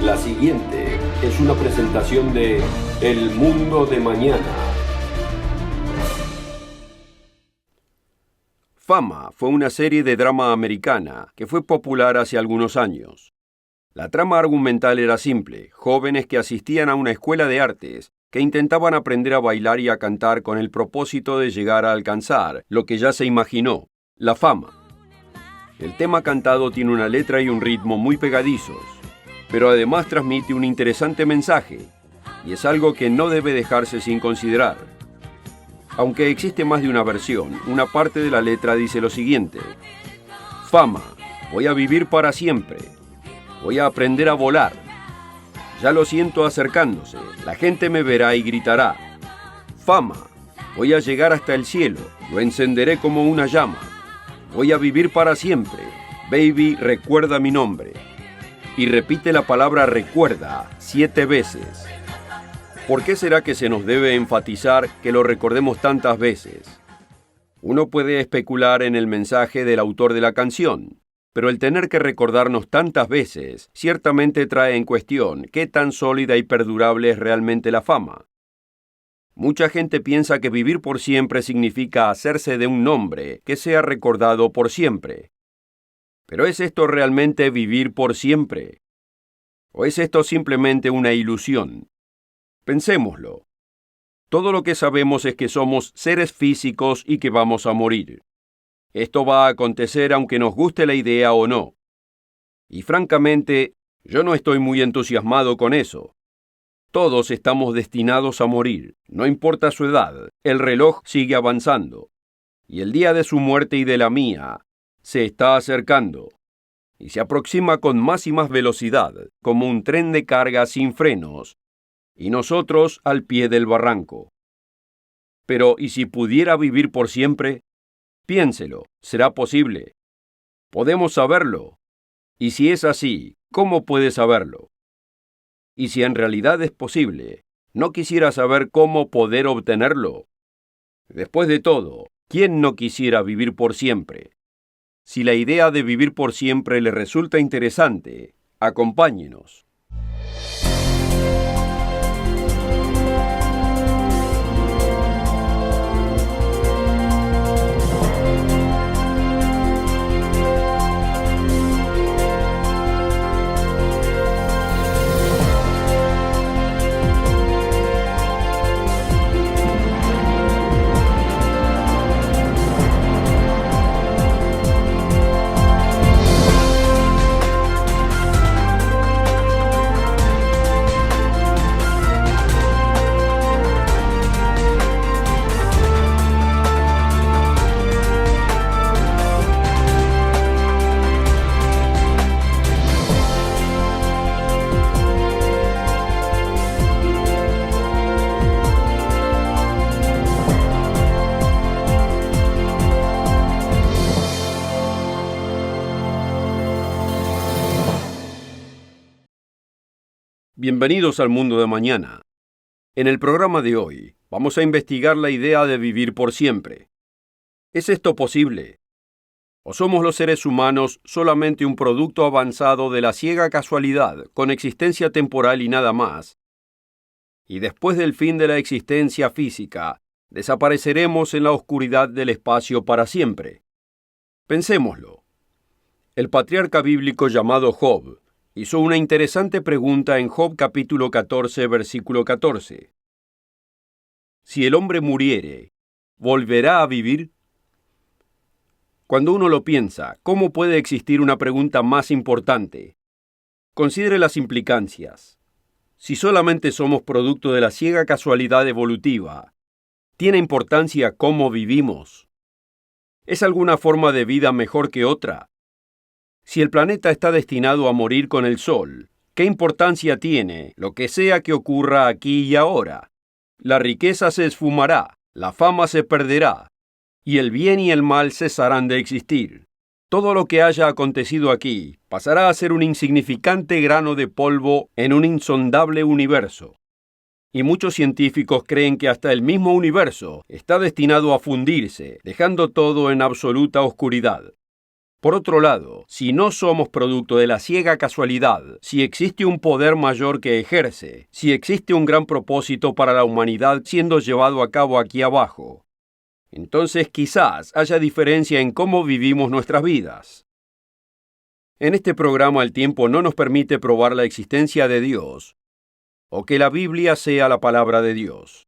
La siguiente es una presentación de El Mundo de Mañana. Fama fue una serie de drama americana que fue popular hace algunos años. La trama argumental era simple: jóvenes que asistían a una escuela de artes que intentaban aprender a bailar y a cantar con el propósito de llegar a alcanzar lo que ya se imaginó, la fama. El tema cantado tiene una letra y un ritmo muy pegadizos, pero además transmite un interesante mensaje, y es algo que no debe dejarse sin considerar. Aunque existe más de una versión, una parte de la letra dice lo siguiente: fama, voy a vivir para siempre, voy a aprender a volar. Ya lo siento acercándose, la gente me verá y gritará: fama, voy a llegar hasta el cielo, lo encenderé como una llama. Voy a vivir para siempre, baby, recuerda mi nombre. Y repite la palabra recuerda 7 veces. ¿Por qué será que se nos debe enfatizar que lo recordemos tantas veces? Uno puede especular en el mensaje del autor de la canción, pero el tener que recordarnos tantas veces ciertamente trae en cuestión qué tan sólida y perdurable es realmente la fama. Mucha gente piensa que vivir por siempre significa hacerse de un nombre que sea recordado por siempre. ¿Pero es esto realmente vivir por siempre? ¿O es esto simplemente una ilusión? Pensémoslo. Todo lo que sabemos es que somos seres físicos y que vamos a morir. Esto va a acontecer aunque nos guste la idea o no. Y francamente, yo no estoy muy entusiasmado con eso. Todos estamos destinados a morir, no importa su edad, el reloj sigue avanzando. Y el día de su muerte y de la mía se está acercando. Y se aproxima con más y más velocidad, como un tren de carga sin frenos, y nosotros al pie del barranco. Pero, ¿y si pudiera vivir por siempre? Piénselo, ¿será posible? ¿Podemos saberlo? Y si es así, ¿cómo puede saberlo? Y si en realidad es posible, ¿no quisiera saber cómo poder obtenerlo? Después de todo, ¿quién no quisiera vivir por siempre? Si la idea de vivir por siempre le resulta interesante, acompáñenos. Bienvenidos al Mundo de Mañana. En el programa de hoy, vamos a investigar la idea de vivir por siempre. ¿Es esto posible? ¿O somos los seres humanos solamente un producto avanzado de la ciega casualidad, con existencia temporal y nada más? Y después del fin de la existencia física, desapareceremos en la oscuridad del espacio para siempre. Pensémoslo. El patriarca bíblico llamado Job hizo una interesante pregunta en Job capítulo 14, versículo 14. Si el hombre muriere, ¿volverá a vivir? Cuando uno lo piensa, ¿cómo puede existir una pregunta más importante? Considere las implicancias. Si solamente somos producto de la ciega casualidad evolutiva, ¿tiene importancia cómo vivimos? ¿Es alguna forma de vida mejor que otra? Si el planeta está destinado a morir con el Sol, ¿qué importancia tiene lo que sea que ocurra aquí y ahora? La riqueza se esfumará, la fama se perderá, y el bien y el mal cesarán de existir. Todo lo que haya acontecido aquí pasará a ser un insignificante grano de polvo en un insondable universo. Y muchos científicos creen que hasta el mismo universo está destinado a fundirse, dejando todo en absoluta oscuridad. Por otro lado, si no somos producto de la ciega casualidad, si existe un poder mayor que ejerce, si existe un gran propósito para la humanidad siendo llevado a cabo aquí abajo, entonces quizás haya diferencia en cómo vivimos nuestras vidas. En este programa el tiempo no nos permite probar la existencia de Dios o que la Biblia sea la palabra de Dios.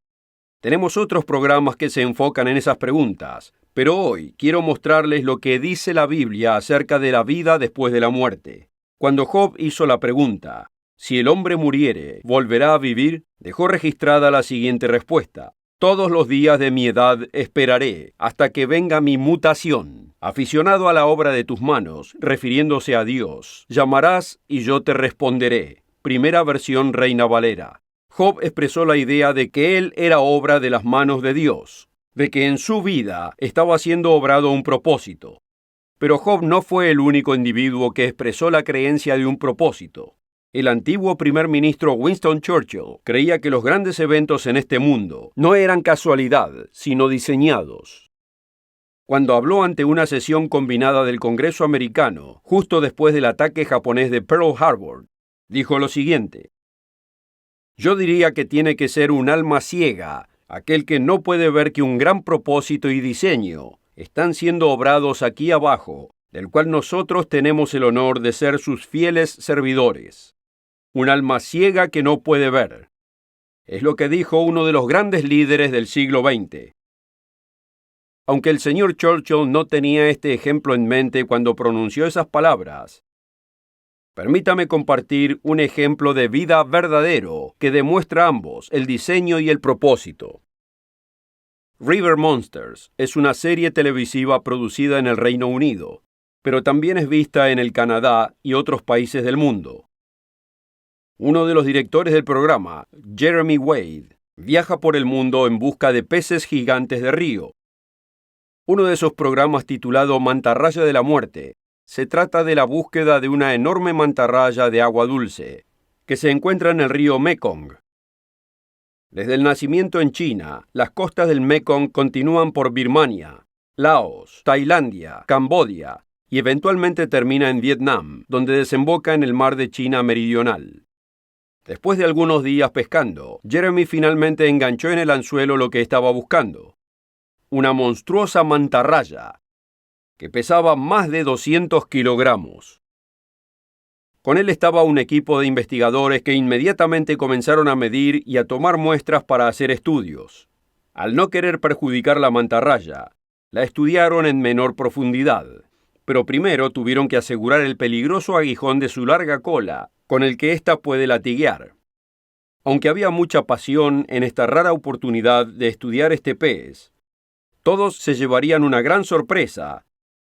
Tenemos otros programas que se enfocan en esas preguntas, pero hoy quiero mostrarles lo que dice la Biblia acerca de la vida después de la muerte. Cuando Job hizo la pregunta, si el hombre muriere, ¿volverá a vivir?, dejó registrada la siguiente respuesta. Todos los días de mi edad esperaré hasta que venga mi mutación. Aficionado a la obra de tus manos, refiriéndose a Dios, llamarás y yo te responderé. Primera versión Reina Valera. Job expresó la idea de que él era obra de las manos de Dios, de que en su vida estaba siendo obrado un propósito. Pero Job no fue el único individuo que expresó la creencia de un propósito. El antiguo primer ministro Winston Churchill creía que los grandes eventos en este mundo no eran casualidad, sino diseñados. Cuando habló ante una sesión combinada del Congreso americano, justo después del ataque japonés de Pearl Harbor, dijo lo siguiente: yo diría que tiene que ser un alma ciega, aquel que no puede ver que un gran propósito y diseño están siendo obrados aquí abajo, del cual nosotros tenemos el honor de ser sus fieles servidores. Un alma ciega que no puede ver. Es lo que dijo uno de los grandes líderes del siglo XX. Aunque el señor Churchill no tenía este ejemplo en mente cuando pronunció esas palabras, permítame compartir un ejemplo de vida verdadero que demuestra ambos, el diseño y el propósito. River Monsters es una serie televisiva producida en el Reino Unido, pero también es vista en el Canadá y otros países del mundo. Uno de los directores del programa, Jeremy Wade, viaja por el mundo en busca de peces gigantes de río. Uno de esos programas titulado Mantarraya de la Muerte se trata de la búsqueda de una enorme mantarraya de agua dulce que se encuentra en el río Mekong. Desde el nacimiento en China, las costas del Mekong continúan por Birmania, Laos, Tailandia, Camboya y eventualmente termina en Vietnam, donde desemboca en el mar de China meridional. Después de algunos días pescando, Jeremy finalmente enganchó en el anzuelo lo que estaba buscando: una monstruosa mantarraya que pesaba más de 200 kilogramos. Con él estaba un equipo de investigadores que inmediatamente comenzaron a medir y a tomar muestras para hacer estudios. Al no querer perjudicar la mantarraya, la estudiaron en menor profundidad, pero primero tuvieron que asegurar el peligroso aguijón de su larga cola, con el que ésta puede latiguear. Aunque había mucha pasión en esta rara oportunidad de estudiar este pez, todos se llevarían una gran sorpresa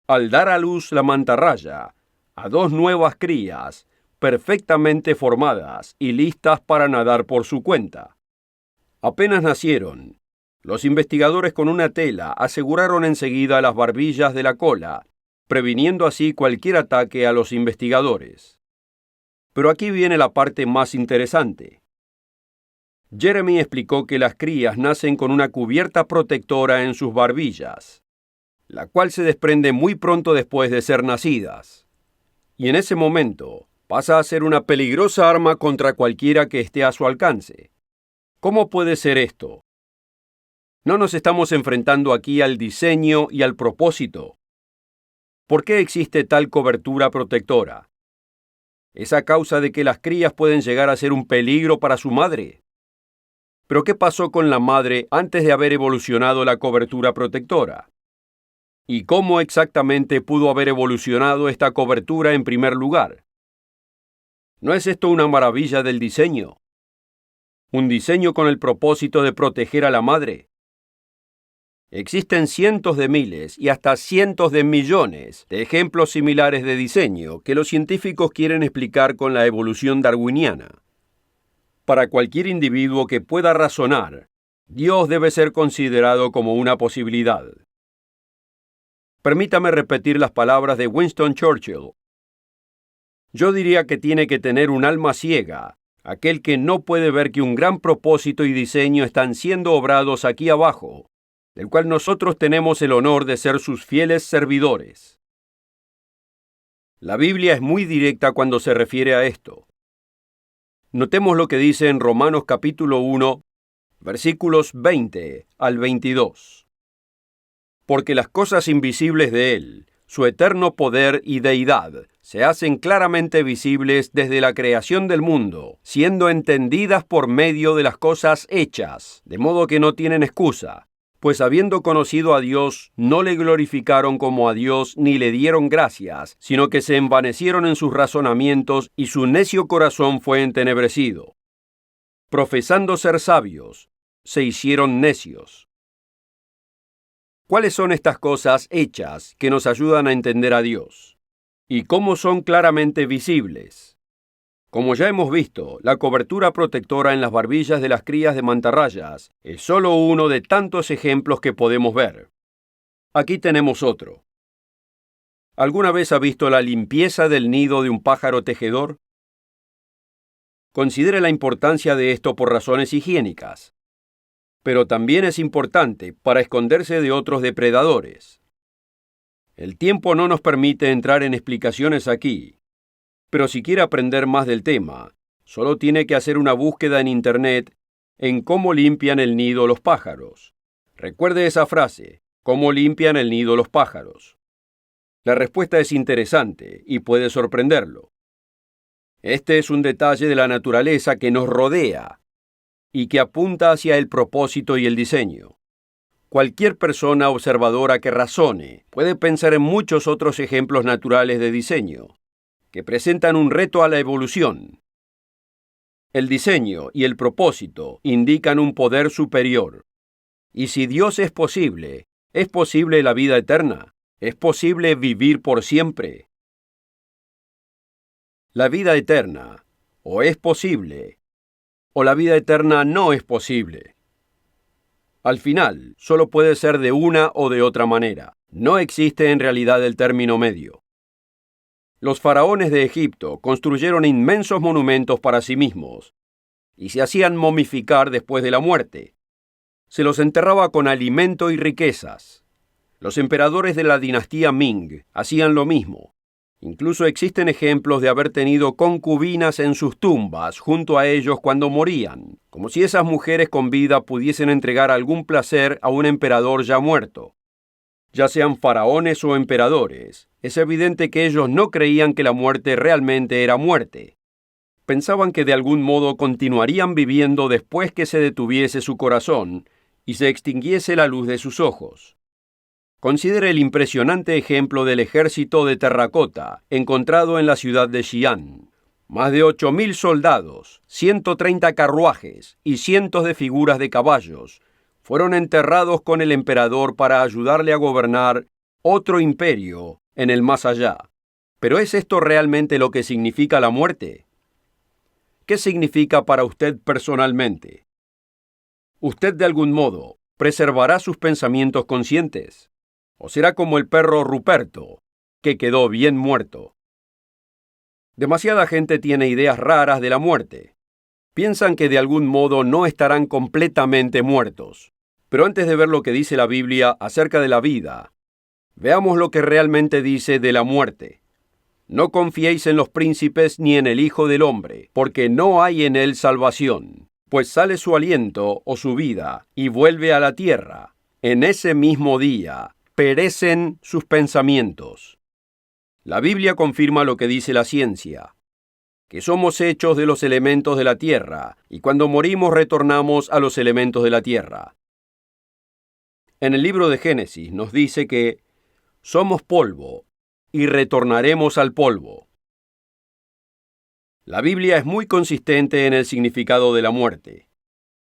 al dar a luz la mantarraya a 2 nuevas crías, perfectamente formadas y listas para nadar por su cuenta. Apenas nacieron, los investigadores con una tela aseguraron enseguida las barbillas de la cola, previniendo así cualquier ataque a los investigadores. Pero aquí viene la parte más interesante. Jeremy explicó que las crías nacen con una cubierta protectora en sus barbillas, la cual se desprende muy pronto después de ser nacidas. Y en ese momento pasa a ser una peligrosa arma contra cualquiera que esté a su alcance. ¿Cómo puede ser esto? ¿No nos estamos enfrentando aquí al diseño y al propósito? ¿Por qué existe tal cobertura protectora? ¿Es a causa de que las crías pueden llegar a ser un peligro para su madre? ¿Pero qué pasó con la madre antes de haber evolucionado la cobertura protectora? ¿Y cómo exactamente pudo haber evolucionado esta cobertura en primer lugar? ¿No es esto una maravilla del diseño? ¿Un diseño con el propósito de proteger a la madre? Existen cientos de miles y hasta cientos de millones de ejemplos similares de diseño que los científicos quieren explicar con la evolución darwiniana. Para cualquier individuo que pueda razonar, Dios debe ser considerado como una posibilidad. Permítame repetir las palabras de Winston Churchill. Yo diría que tiene que tener un alma ciega, aquel que no puede ver que un gran propósito y diseño están siendo obrados aquí abajo, del cual nosotros tenemos el honor de ser sus fieles servidores. La Biblia es muy directa cuando se refiere a esto. Notemos lo que dice en Romanos capítulo 1, versículos 20 al 22. Porque las cosas invisibles de Él, su eterno poder y deidad, se hacen claramente visibles desde la creación del mundo, siendo entendidas por medio de las cosas hechas, de modo que no tienen excusa, pues habiendo conocido a Dios, no le glorificaron como a Dios ni le dieron gracias, sino que se envanecieron en sus razonamientos y su necio corazón fue entenebrecido. Profesando ser sabios, se hicieron necios. ¿Cuáles son estas cosas hechas que nos ayudan a entender a Dios? ¿Y cómo son claramente visibles? Como ya hemos visto, la cobertura protectora en las barbillas de las crías de mantarrayas es solo uno de tantos ejemplos que podemos ver. Aquí tenemos otro. ¿Alguna vez ha visto la limpieza del nido de un pájaro tejedor? Considere la importancia de esto por razones higiénicas. Pero también es importante para esconderse de otros depredadores. El tiempo no nos permite entrar en explicaciones aquí, pero si quiere aprender más del tema, solo tiene que hacer una búsqueda en Internet en cómo limpian el nido los pájaros. Recuerde esa frase, ¿cómo limpian el nido los pájaros? La respuesta es interesante y puede sorprenderlo. Este es un detalle de la naturaleza que nos rodea y que apunta hacia el propósito y el diseño. Cualquier persona observadora que razone puede pensar en muchos otros ejemplos naturales de diseño, que presentan un reto a la evolución. El diseño y el propósito indican un poder superior. Y si Dios es posible la vida eterna, es posible vivir por siempre. La vida eterna, o es posible, o la vida eterna no es posible. Al final, solo puede ser de una o de otra manera. No existe en realidad el término medio. Los faraones de Egipto construyeron inmensos monumentos para sí mismos y se hacían momificar después de la muerte. Se los enterraba con alimento y riquezas. Los emperadores de la dinastía Ming hacían lo mismo. Incluso existen ejemplos de haber tenido concubinas en sus tumbas junto a ellos cuando morían, como si esas mujeres con vida pudiesen entregar algún placer a un emperador ya muerto. Ya sean faraones o emperadores, es evidente que ellos no creían que la muerte realmente era muerte. Pensaban que de algún modo continuarían viviendo después que se detuviese su corazón y se extinguiese la luz de sus ojos. Considere el impresionante ejemplo del ejército de terracota encontrado en la ciudad de Xi'an. Más de 8.000 soldados, 130 carruajes y cientos de figuras de caballos fueron enterrados con el emperador para ayudarle a gobernar otro imperio en el más allá. ¿Pero es esto realmente lo que significa la muerte? ¿Qué significa para usted personalmente? ¿Usted de algún modo preservará sus pensamientos conscientes? ¿O será como el perro Ruperto, que quedó bien muerto? Demasiada gente tiene ideas raras de la muerte. Piensan que de algún modo no estarán completamente muertos. Pero antes de ver lo que dice la Biblia acerca de la vida, veamos lo que realmente dice de la muerte. No confiéis en los príncipes ni en el Hijo del Hombre, porque no hay en él salvación, pues sale su aliento o su vida y vuelve a la tierra. En ese mismo día perecen sus pensamientos. La Biblia confirma lo que dice la ciencia, que somos hechos de los elementos de la tierra, y cuando morimos retornamos a los elementos de la tierra. En el libro de Génesis nos dice que somos polvo y retornaremos al polvo. La Biblia es muy consistente en el significado de la muerte.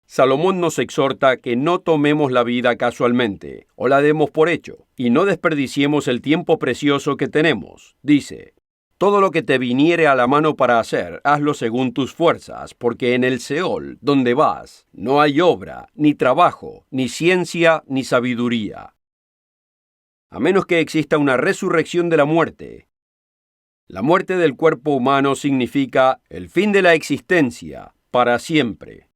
Salomón nos exhorta que no tomemos la vida casualmente o la demos por hecho y no desperdiciemos el tiempo precioso que tenemos. Dice, todo lo que te viniere a la mano para hacer, hazlo según tus fuerzas, porque en el Seol, donde vas, no hay obra, ni trabajo, ni ciencia, ni sabiduría. A menos que exista una resurrección de la muerte. La muerte del cuerpo humano significa el fin de la existencia para siempre.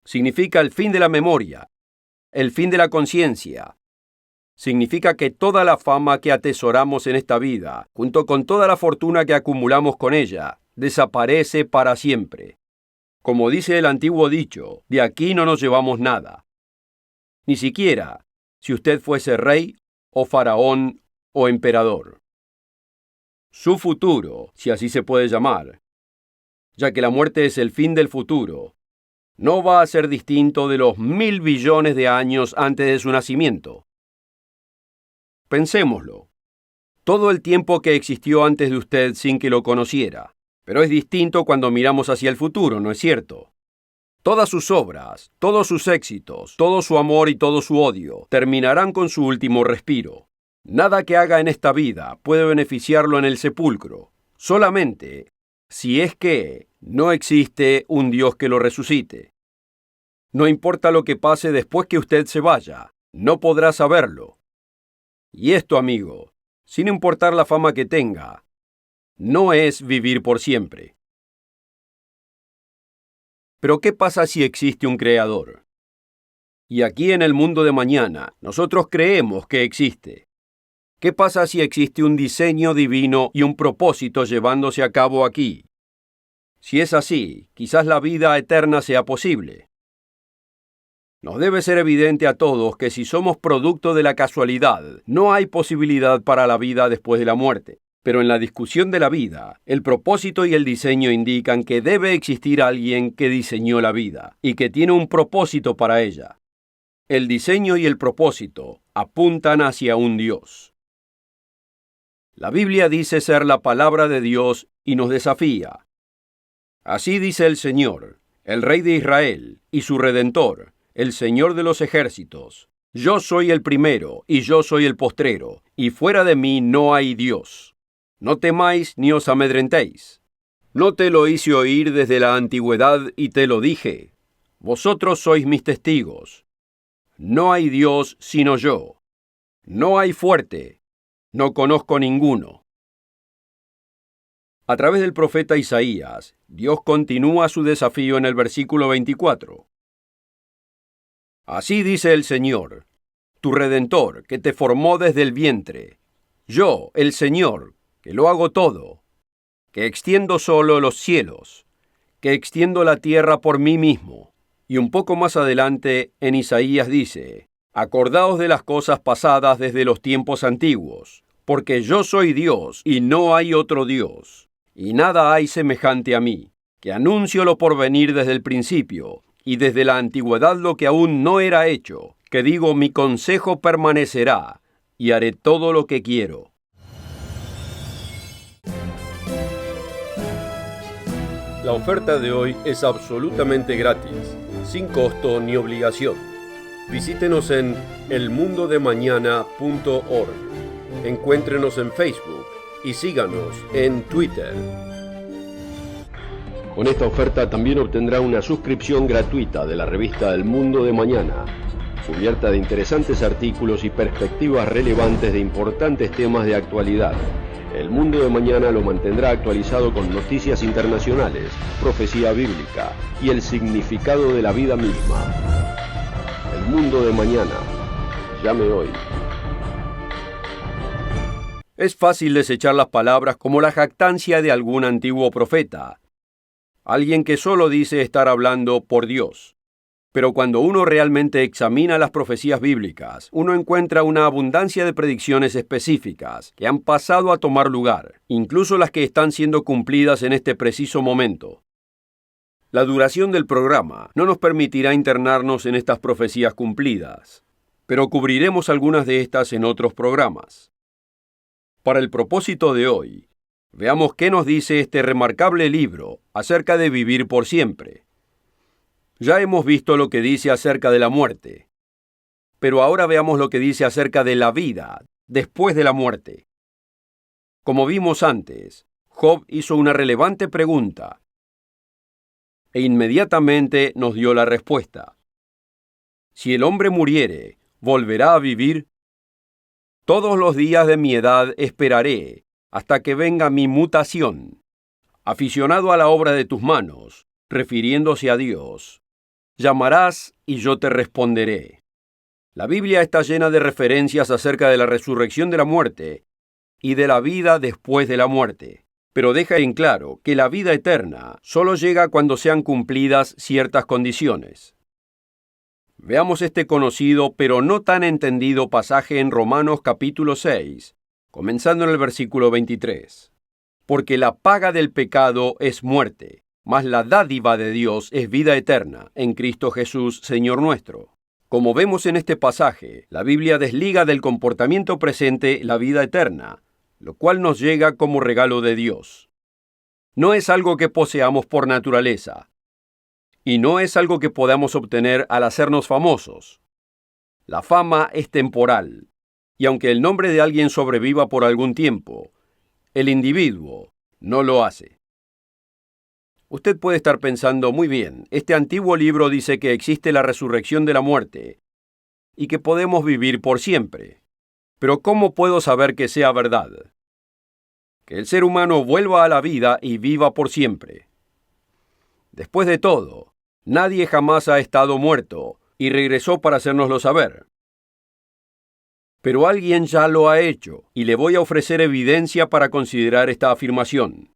Significa el fin de la memoria, el fin de la conciencia, significa que toda la fama que atesoramos en esta vida, junto con toda la fortuna que acumulamos con ella, desaparece para siempre. Como dice el antiguo dicho, de aquí no nos llevamos nada. Ni siquiera si usted fuese rey o faraón o emperador. Su futuro, si así se puede llamar, ya que la muerte es el fin del futuro, no va a ser distinto de los 1.000 billones de años antes de su nacimiento. Pensémoslo. Todo el tiempo que existió antes de usted sin que lo conociera. Pero es distinto cuando miramos hacia el futuro, ¿no es cierto? Todas sus obras, todos sus éxitos, todo su amor y todo su odio terminarán con su último respiro. Nada que haga en esta vida puede beneficiarlo en el sepulcro. Solamente si es que no existe un Dios que lo resucite. No importa lo que pase después que usted se vaya, no podrá saberlo. Y esto, amigo, sin importar la fama que tenga, no es vivir por siempre. Pero ¿qué pasa si existe un creador? Y aquí en el mundo de mañana, nosotros creemos que existe. ¿Qué pasa si existe un diseño divino y un propósito llevándose a cabo aquí? Si es así, quizás la vida eterna sea posible. Nos debe ser evidente a todos que si somos producto de la casualidad, no hay posibilidad para la vida después de la muerte. Pero en la discusión de la vida, el propósito y el diseño indican que debe existir alguien que diseñó la vida y que tiene un propósito para ella. El diseño y el propósito apuntan hacia un Dios. La Biblia dice ser la palabra de Dios y nos desafía. Así dice el Señor, el Rey de Israel y su Redentor, el Señor de los ejércitos. Yo soy el primero y yo soy el postrero, y fuera de mí no hay Dios. No temáis ni os amedrentéis. No te lo hice oír desde la antigüedad y te lo dije. Vosotros sois mis testigos. No hay Dios sino yo. No hay fuerte. No conozco ninguno. A través del profeta Isaías, Dios continúa su desafío en el versículo 24. Así dice el Señor, tu Redentor, que te formó desde el vientre. Yo, el Señor, que lo hago todo, que extiendo solo los cielos, que extiendo la tierra por mí mismo. Y un poco más adelante en Isaías dice, acordaos de las cosas pasadas desde los tiempos antiguos, porque yo soy Dios y no hay otro Dios, y nada hay semejante a mí, que anuncio lo porvenir desde el principio, y desde la antigüedad lo que aún no era hecho, que digo mi consejo permanecerá, y haré todo lo que quiero. La oferta de hoy es absolutamente gratis, sin costo ni obligación. Visítenos en elmundodemañana.org. Encuéntrenos en Facebook y síganos en Twitter. Con esta oferta también obtendrá una suscripción gratuita de la revista El Mundo de Mañana, cubierta de interesantes artículos y perspectivas relevantes de importantes temas de actualidad. El Mundo de Mañana lo mantendrá actualizado con noticias internacionales, profecía bíblica y el significado de la vida misma. El Mundo de Mañana. Llame hoy. Es fácil desechar las palabras como la jactancia de algún antiguo profeta, alguien que solo dice estar hablando por Dios. Pero cuando uno realmente examina las profecías bíblicas, uno encuentra una abundancia de predicciones específicas que han pasado a tomar lugar, incluso las que están siendo cumplidas en este preciso momento. La duración del programa no nos permitirá internarnos en estas profecías cumplidas, pero cubriremos algunas de estas en otros programas. Para el propósito de hoy, veamos qué nos dice este remarcable libro acerca de vivir por siempre. Ya hemos visto lo que dice acerca de la muerte, pero ahora veamos lo que dice acerca de la vida después de la muerte. Como vimos antes, Job hizo una relevante pregunta e inmediatamente nos dio la respuesta. Si el hombre muriere, ¿volverá a vivir? Todos los días de mi edad esperaré hasta que venga mi mutación. Aficionado a la obra de tus manos, refiriéndose a Dios, llamarás y yo te responderé. La Biblia está llena de referencias acerca de la resurrección de la muerte y de la vida después de la muerte, pero deja en claro que la vida eterna solo llega cuando sean cumplidas ciertas condiciones. Veamos este conocido pero no tan entendido pasaje en Romanos capítulo 6, comenzando en el versículo 23. Porque la paga del pecado es muerte, mas la dádiva de Dios es vida eterna en Cristo Jesús, Señor nuestro. Como vemos en este pasaje, la Biblia desliga del comportamiento presente la vida eterna, lo cual nos llega como regalo de Dios. No es algo que poseamos por naturaleza, y no es algo que podamos obtener al hacernos famosos. La fama es temporal, y aunque el nombre de alguien sobreviva por algún tiempo, el individuo no lo hace. Usted puede estar pensando, muy bien, este antiguo libro dice que existe la resurrección de la muerte y que podemos vivir por siempre. Pero ¿cómo puedo saber que sea verdad? Que el ser humano vuelva a la vida y viva por siempre. Después de todo, nadie jamás ha estado muerto y regresó para hacérnoslo saber. Pero alguien ya lo ha hecho y le voy a ofrecer evidencia para considerar esta afirmación.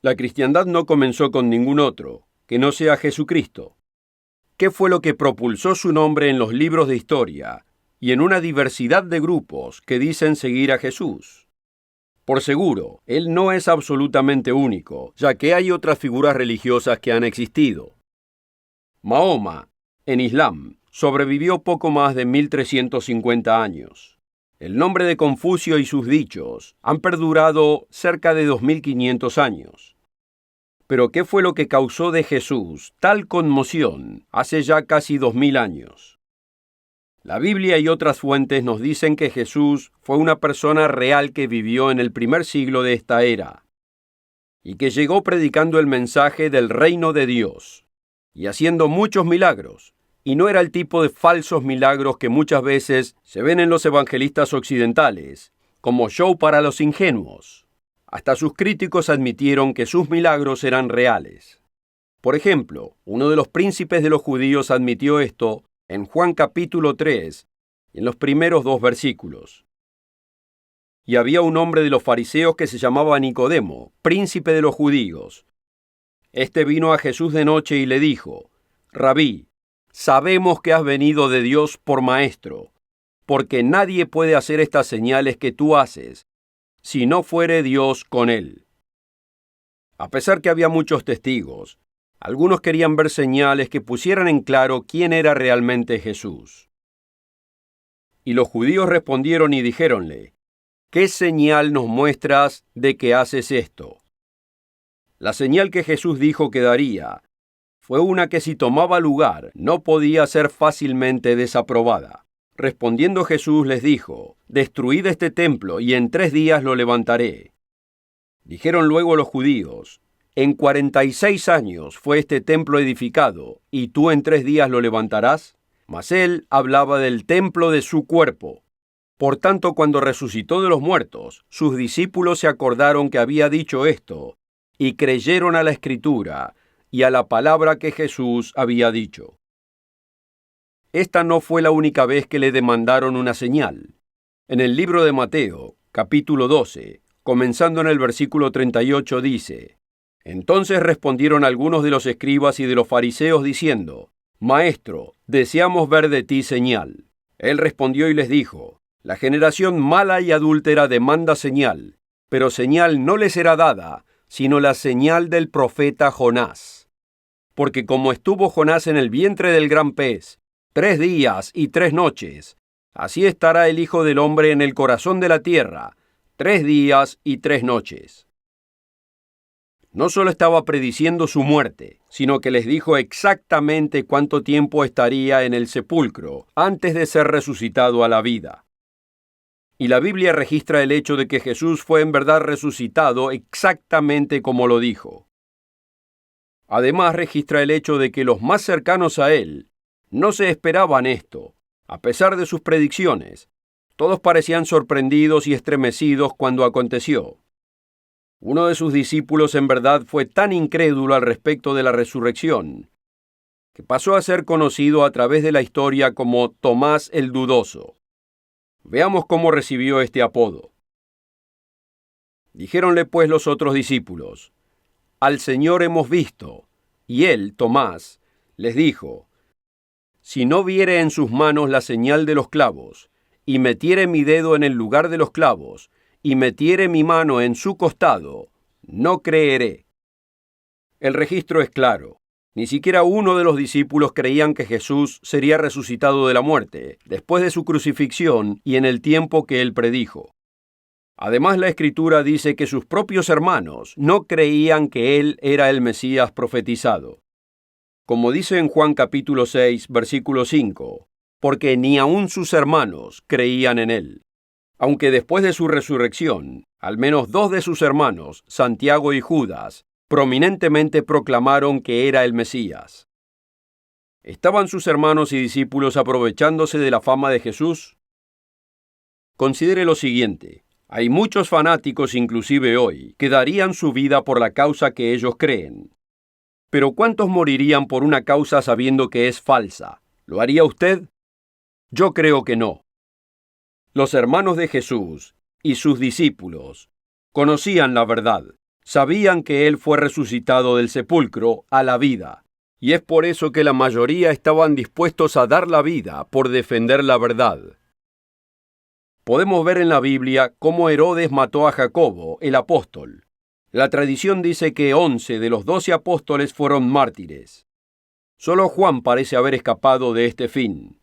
La cristiandad no comenzó con ningún otro, que no sea Jesucristo. ¿Qué fue lo que propulsó su nombre en los libros de historia y en una diversidad de grupos que dicen seguir a Jesús? Por seguro, Él no es absolutamente único, ya que hay otras figuras religiosas que han existido. Mahoma, en Islam, sobrevivió poco más de 1350 años. El nombre de Confucio y sus dichos han perdurado cerca de 2500 años. Pero ¿qué fue lo que causó de Jesús tal conmoción hace ya casi 2000 años? La Biblia y otras fuentes nos dicen que Jesús fue una persona real que vivió en el primer siglo de esta era y que llegó predicando el mensaje del reino de Dios y haciendo muchos milagros. Y no era el tipo de falsos milagros que muchas veces se ven en los evangelistas occidentales, como show para los ingenuos. Hasta sus críticos admitieron que sus milagros eran reales. Por ejemplo, uno de los príncipes de los judíos admitió esto en Juan capítulo 3, en los primeros 2 versículos. Y había un hombre de los fariseos que se llamaba Nicodemo, príncipe de los judíos. Este vino a Jesús de noche y le dijo: Rabí, sabemos que has venido de Dios por maestro, porque nadie puede hacer estas señales que tú haces, si no fuere Dios con él. A pesar que había muchos testigos, algunos querían ver señales que pusieran en claro quién era realmente Jesús. Y los judíos respondieron y dijéronle: ¿qué señal nos muestras de que haces esto? La señal que Jesús dijo que daría fue una que si tomaba lugar no podía ser fácilmente desaprobada. Respondiendo Jesús les dijo: destruid este templo y en 3 días lo levantaré. Dijeron luego los judíos: en 46 años fue este templo edificado, ¿y tú en 3 días lo levantarás? Mas él hablaba del templo de su cuerpo. Por tanto, cuando resucitó de los muertos, sus discípulos se acordaron que había dicho esto, y creyeron a la Escritura y a la palabra que Jesús había dicho. Esta no fue la única vez que le demandaron una señal. En el libro de Mateo, capítulo 12, comenzando en el versículo 38, dice: Entonces respondieron algunos de los escribas y de los fariseos diciendo: Maestro, deseamos ver de ti señal. Él respondió y les dijo: La generación mala y adúltera demanda señal, pero señal no le será dada, sino la señal del profeta Jonás. Porque como estuvo Jonás en el vientre del gran pez 3 días y 3 noches, así estará el Hijo del Hombre en el corazón de la tierra 3 días y 3 noches. No solo estaba prediciendo su muerte, sino que les dijo exactamente cuánto tiempo estaría en el sepulcro antes de ser resucitado a la vida. Y la Biblia registra el hecho de que Jesús fue en verdad resucitado exactamente como lo dijo. Además, registra el hecho de que los más cercanos a él no se esperaban esto, a pesar de sus predicciones. Todos parecían sorprendidos y estremecidos cuando aconteció. Uno de sus discípulos en verdad fue tan incrédulo al respecto de la resurrección que pasó a ser conocido a través de la historia como Tomás el Dudoso. Veamos cómo recibió este apodo. Dijéronle pues los otros discípulos: «Al Señor hemos visto». Y él, Tomás, les dijo: «Si no viere en sus manos la señal de los clavos, y metiere mi dedo en el lugar de los clavos, y metiere mi mano en su costado, no creeré». El registro es claro. Ni siquiera uno de los discípulos creían que Jesús sería resucitado de la muerte, después de su crucifixión y en el tiempo que él predijo. Además, la Escritura dice que sus propios hermanos no creían que él era el Mesías profetizado. Como dice en Juan capítulo 6, versículo 5, porque ni aun sus hermanos creían en él. Aunque después de su resurrección, al menos 2 de sus hermanos, Santiago y Judas, prominentemente proclamaron que era el Mesías. ¿Estaban sus hermanos y discípulos aprovechándose de la fama de Jesús? Considere lo siguiente. Hay muchos fanáticos, inclusive hoy, que darían su vida por la causa que ellos creen. Pero ¿cuántos morirían por una causa sabiendo que es falsa? ¿Lo haría usted? Yo creo que no. Los hermanos de Jesús y sus discípulos conocían la verdad. Sabían que Él fue resucitado del sepulcro a la vida, y es por eso que la mayoría estaban dispuestos a dar la vida por defender la verdad. Podemos ver en la Biblia cómo Herodes mató a Jacobo, el apóstol. La tradición dice que 11 de los 12 apóstoles fueron mártires. Solo Juan parece haber escapado de este fin.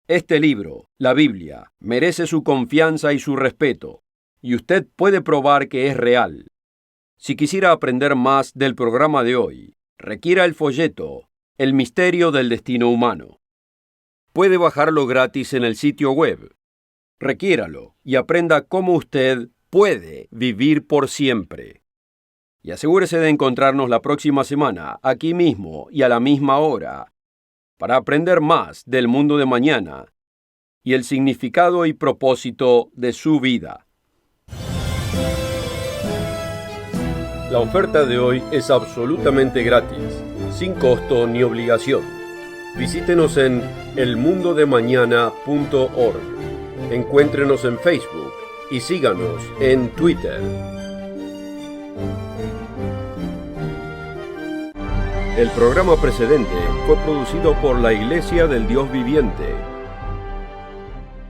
Este libro, la Biblia, merece su confianza y su respeto. Y usted puede probar que es real. Si quisiera aprender más del programa de hoy, requiera el folleto El misterio del destino humano. Puede bajarlo gratis en el sitio web. Requiéralo y aprenda cómo usted puede vivir por siempre. Y asegúrese de encontrarnos la próxima semana, aquí mismo y a la misma hora, para aprender más del mundo de mañana y el significado y propósito de su vida. La oferta de hoy es absolutamente gratis, sin costo ni obligación. Visítenos en elmundodemañana.org. Encuéntrenos en Facebook y síganos en Twitter. El programa precedente fue producido por la Iglesia del Dios Viviente.